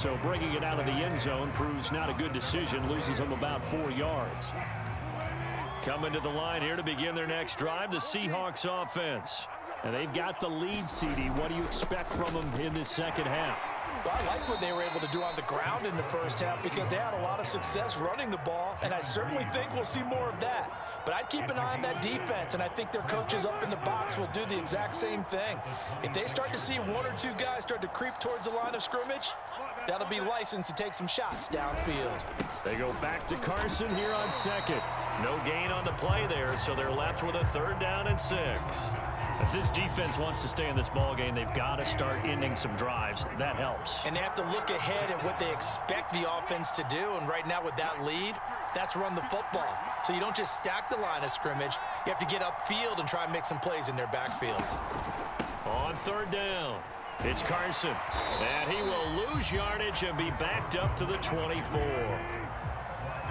So bringing it out of the end zone proves not a good decision, loses them about 4 yards. Coming to the line here to begin their next drive, the Seahawks offense. And they've got the lead, CD. What do you expect from them in this second half? Well, I like what they were able to do on the ground in the first half because they had a lot of success running the ball, and I certainly think we'll see more of that. But I'd keep an eye on that defense, and I think their coaches up in the box will do the exact same thing. If they start to see 1 or 2 guys start to creep towards the line of scrimmage, that'll be licensed to take some shots downfield. They go back to Carson here on second. No gain on the play there, so they're left with a 3rd down and 6. If this defense wants to stay in this ballgame, they've got to start ending some drives. That helps. And they have to look ahead at what they expect the offense to do. And right now with that lead, that's run the football. So you don't just stack the line of scrimmage. You have to get upfield and try and make some plays in their backfield. On 3rd down, it's Carson. And he will lose yardage and be backed up to the 24.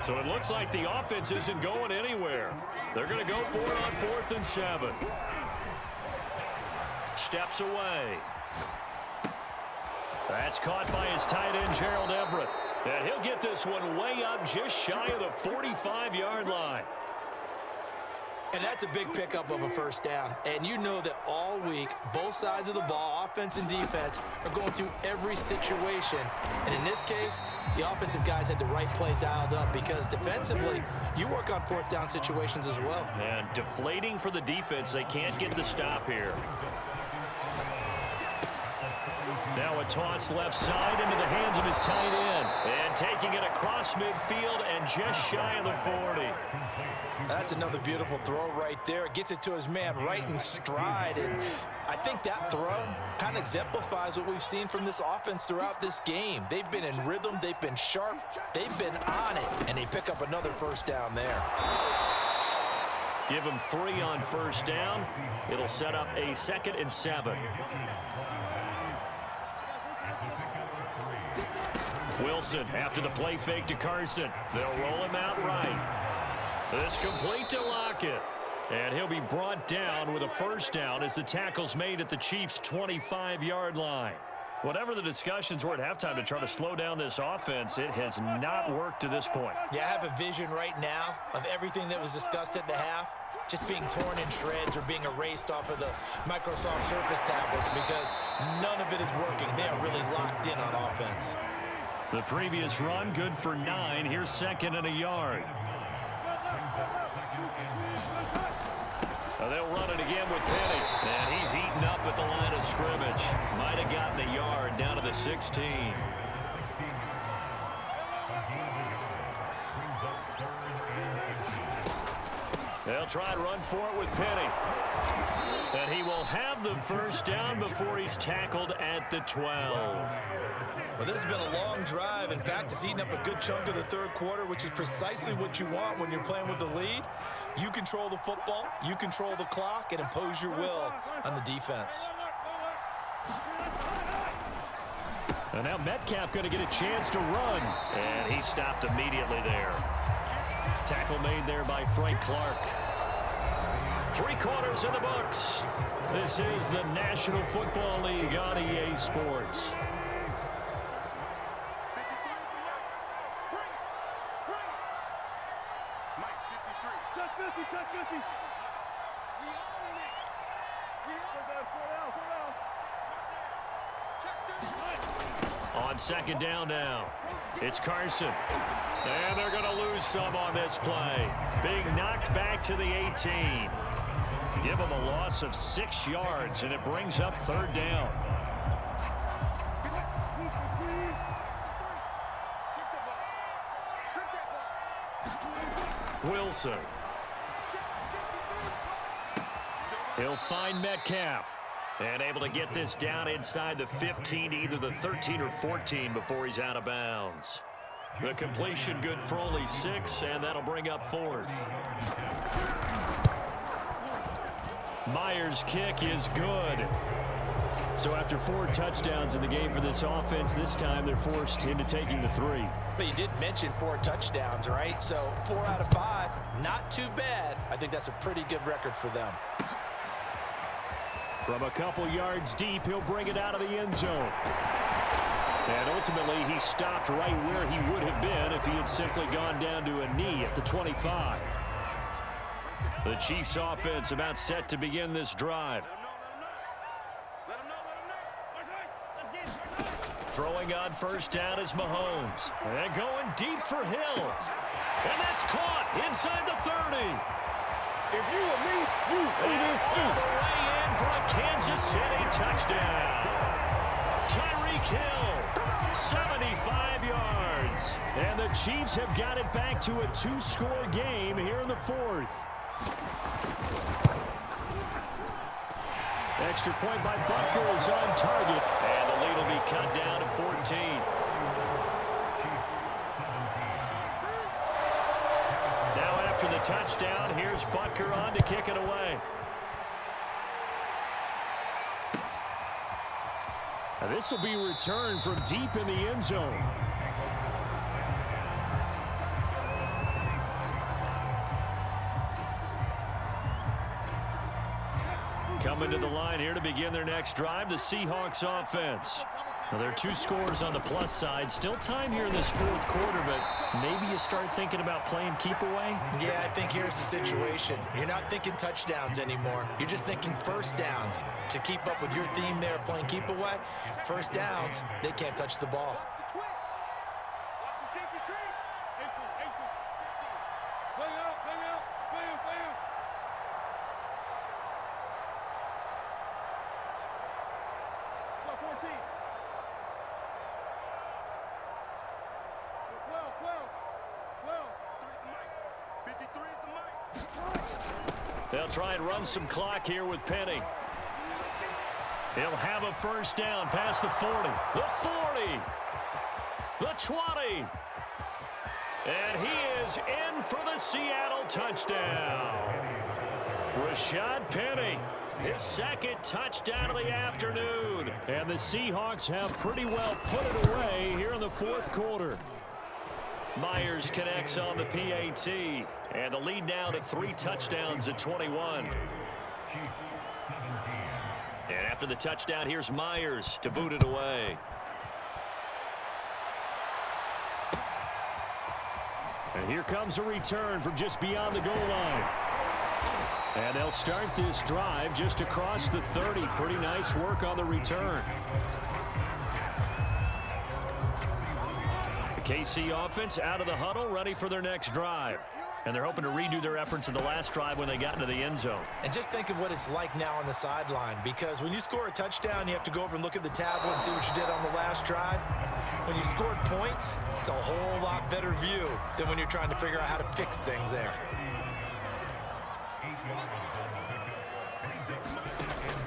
So it looks like the offense isn't going anywhere. They're going to go for it on 4th and 7. Steps away. That's caught by his tight end, Gerald Everett. And he'll get this one way up just shy of the 45-yard line. And that's a big pickup of a 1st down. And you know that all week, both sides of the ball, offense and defense, are going through every situation. And in this case, the offensive guys had the right play dialed up because defensively, you work on 4th down situations as well. And deflating for the defense. They can't get the stop here. Now a toss left side into the hands of his tight end. And taking it across midfield and just shy of the 40. That's another beautiful throw right there. Gets it to his man right in stride. And I think that throw kind of exemplifies what we've seen from this offense throughout this game. They've been in rhythm. They've been sharp. They've been on it. And they pick up another 1st down there. Give him 3 on 1st down. It'll set up a 2nd and 7. Wilson after the play fake to Carson. They'll roll him out right. This complete to Lockett. And he'll be brought down with a 1st down as the tackle's made at the Chiefs' 25-yard line. Whatever the discussions were at halftime to try to slow down this offense, it has not worked to this point. Yeah, I have a vision right now of everything that was discussed at the half just being torn in shreds or being erased off of the Microsoft Surface tablets because none of it is working. They are really locked in on offense. The previous run, good for 9. Here's 2nd and a yard. They'll run it again with Penny. And he's eaten up at the line of scrimmage. Might have gotten a yard down to the 16. They'll try and run for it with Penny. And he will have the 1st down before he's tackled at the 12. Well, this has been a long drive. In fact, it's eaten up a good chunk of the 3rd quarter, which is precisely what you want when you're playing with the lead. You control the football, you control the clock, and impose your will on the defense. And now Metcalf going to get a chance to run. And he stopped immediately there. Tackle made there by Frank Clark. 3 quarters in the books. This is the National Football League on EA Sports. On 2nd down now, it's Carson. And they're going to lose some on this play. Being knocked back to the 18. Give them a loss of 6 yards, and it brings up 3rd down. Wilson. He'll find Metcalf. And able to get this down inside the 15, either the 13 or 14 before he's out of bounds. The completion good for only 6, and that'll bring up 4th. Myers' kick is good. So after 4 touchdowns in the game for this offense, this time they're forced into taking the 3. But you did mention 4 touchdowns, right? So 4 out of 5, not too bad. I think that's a pretty good record for them. From a couple yards deep, he'll bring it out of the end zone. And ultimately, he stopped right where he would have been if he had simply gone down to a knee at the 25. The Chiefs offense about set to begin this drive. Throwing on first down is Mahomes. And going deep for Hill. And that's caught inside the 30. If you were me, you do this too. All the way in for a Kansas City touchdown. Tyreek Hill, 75 yards. And the Chiefs have got it back to a 2-score game here in the fourth. Extra point by Butker is on target. And the lead will be cut down to 14. Now after the touchdown, here's Butker on to kick it away. Now this will be returned from deep in the end zone. Coming to the line here to begin their next drive, the Seahawks offense. Now, there are 2 scores on the plus side. Still time here in this fourth quarter, but maybe you start thinking about playing keep away? Yeah, I think here's the situation. You're not thinking touchdowns anymore. You're just thinking first downs. To keep up with your theme there, playing keep away, first downs, they can't touch the ball. They'll try and run some clock here with Penny. He'll have a first down past the 40. The 40. The 20. And he is in for the Seattle touchdown. Rashad Penny, his second touchdown of the afternoon. And the Seahawks have pretty well put it away here in the fourth quarter. Myers connects on the PAT. And the lead now to 3 touchdowns at 21. And after the touchdown, here's Myers to boot it away. And here comes a return from just beyond the goal line. And they'll start this drive just across the 30. Pretty nice work on the return. The KC offense out of the huddle, ready for their next drive. And they're hoping to redo their efforts in the last drive when they got into the end zone. And just think of what it's like now on the sideline, because when you score a touchdown, you have to go over and look at the tablet and see what you did on the last drive. When you scored points, it's a whole lot better view than when you're trying to figure out how to fix things there.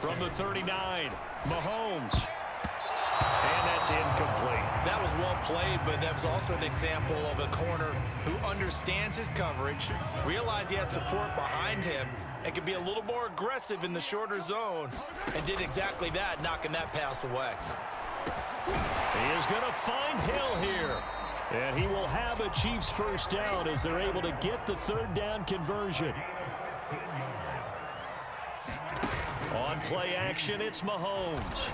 From the 39, Mahomes. And that's incomplete. That was well played, but that was also an example of a corner who understands his coverage, realized he had support behind him, and could be a little more aggressive in the shorter zone, and did exactly that, knocking that pass away. He is going to find Hill here. And he will have a Chiefs first down as they're able to get the third down conversion. On play action, it's Mahomes.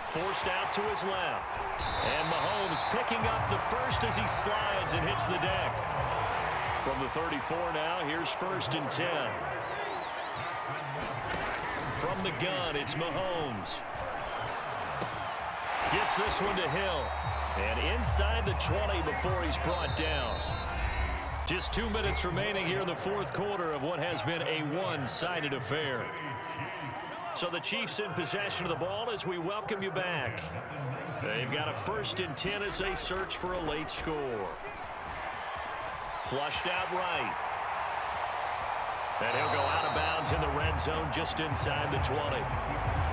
Forced out to his left. And Mahomes picking up the first as he slides and hits the deck. From the 34 now, here's 1st and 10. From the gun, it's Mahomes. Gets this one to Hill. And inside the 20 before he's brought down. Just 2 minutes remaining here in the fourth quarter of what has been a one-sided affair. So the Chiefs in possession of the ball as we welcome you back. They've got a 1st and 10 as they search for a late score. Flushed out right. And he'll go out of bounds in the red zone just inside the 20.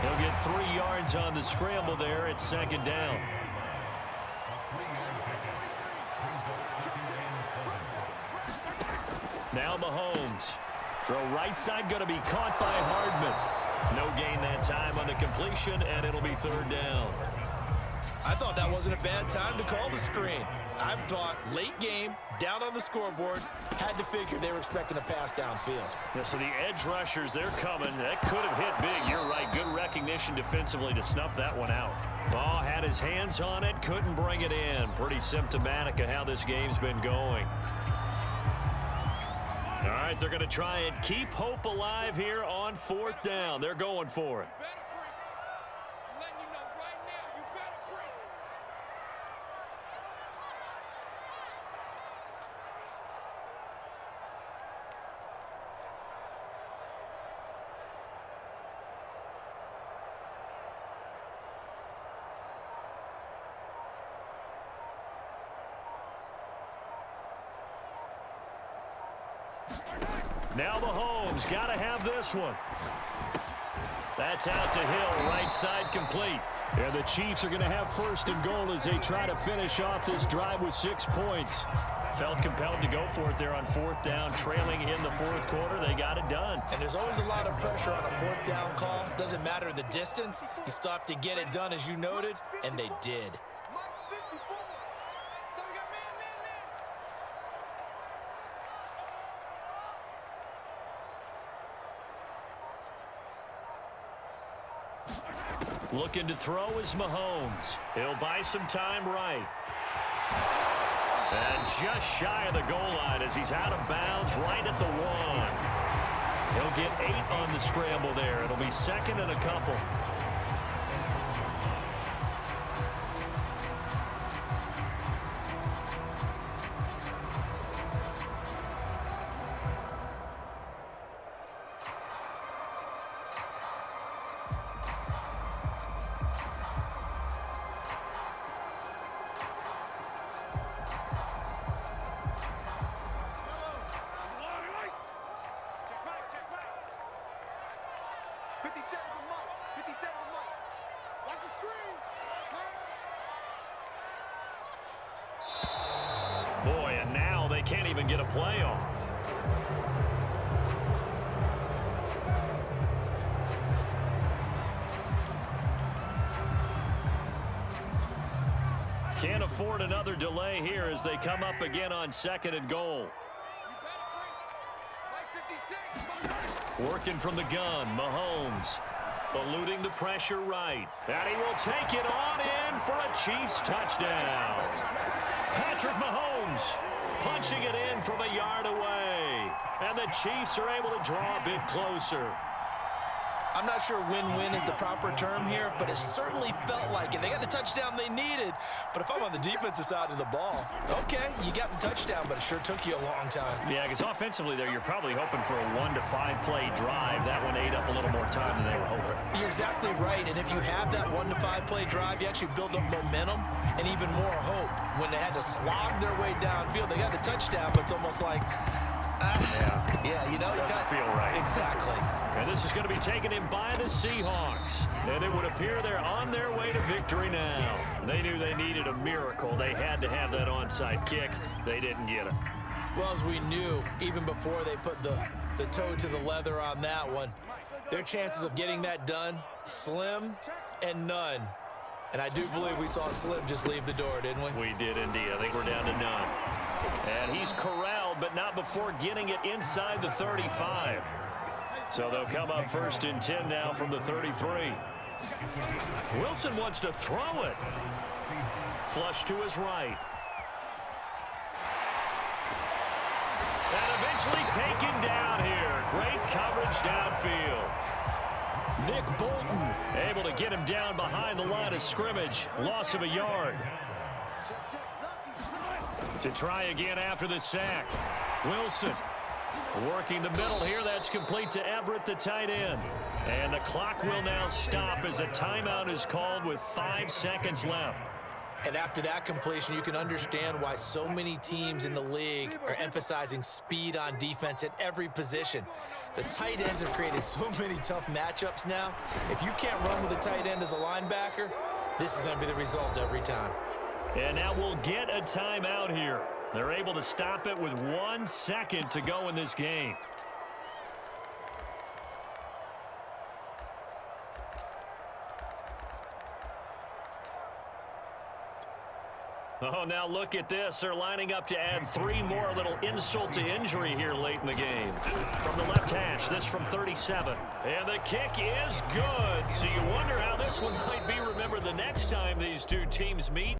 He'll get 3 yards on the scramble there at 2nd down. Now Mahomes. Throw right side going to be caught by Hardman. No gain that time on the completion, and it'll be 3rd down. I thought that wasn't a bad time to call the screen. I thought late game, down on the scoreboard, had to figure they were expecting a pass downfield. Yeah, so the edge rushers, they're coming. That could have hit big. You're right. Good recognition defensively to snuff that one out. Ball had his hands on it, couldn't bring it in. Pretty symptomatic of how this game's been going. All right, they're going to try and keep hope alive here on 4th down. They're going for it. Now Mahomes got to have this one. That's out to Hill, right side complete. And the Chiefs are going to have 1st and goal as they try to finish off this drive with 6 points. Felt compelled to go for it there on 4th down, trailing in the 4th quarter. They got it done. And there's always a lot of pressure on a 4th down call. Doesn't matter the distance. You still have to get it done, as you noted, and they did. Looking to throw is Mahomes. He'll buy some time right. And just shy of the goal line as he's out of bounds right at the 1. He'll get 8 on the scramble there. It'll be 2nd and a couple. Boy, and now they can't even get a play off. Can't afford another delay here as they come up again on 2nd and goal. Working from the gun, Mahomes. Eluding the pressure right. And he will take it on in for a Chiefs touchdown. Patrick Mahomes punching it in from a yard away. And the Chiefs are able to draw a bit closer. I'm not sure win-win is the proper term here, but it certainly felt like it. They got the touchdown they needed, but if I'm on the defensive side of the ball, okay, you got the touchdown, but it sure took you a long time. Yeah, because offensively there, you're probably hoping for a 1 to 5 play drive. That one ate up a little more time than they were hoping. You're exactly right, and if you have that 1 to 5 play drive, you actually build up momentum and even more hope. When they had to slog their way downfield, they got the touchdown, but it's almost like, you know, doesn't feel right. Exactly. And this is going to be taken in by the Seahawks. And it would appear they're on their way to victory now. They knew they needed a miracle. They had to have that onside kick. They didn't get it. Well, as we knew, even before they put the toe to the leather on that one, their chances of getting that done, slim and none. And I do believe we saw Slim just leave the door, didn't we? We did indeed. I think we're down to none. And he's corralled, but not before getting it inside the 35. So they'll come up 1st and 10 now from the 33. Wilson wants to throw it. Flush to his right. And eventually taken down here. Great coverage downfield. Nick Bolton able to get him down behind the line of scrimmage. Loss of a yard. To try again after the sack. Wilson working the middle here. That's complete to Everett, the tight end. And the clock will now stop as a timeout is called with 5 seconds left. And after that completion, you can understand why so many teams in the league are emphasizing speed on defense at every position. The tight ends have created so many tough matchups now. If you can't run with a tight end as a linebacker, this is going to be the result every time. And now we'll get a timeout here. They're able to stop it with 1 second to go in this game. Oh, now look at this. They're lining up to add 3 more. A little insult to injury here late in the game. From the left hash, this from 37. And the kick is good. So you wonder how this one might be remembered the next time these two teams meet.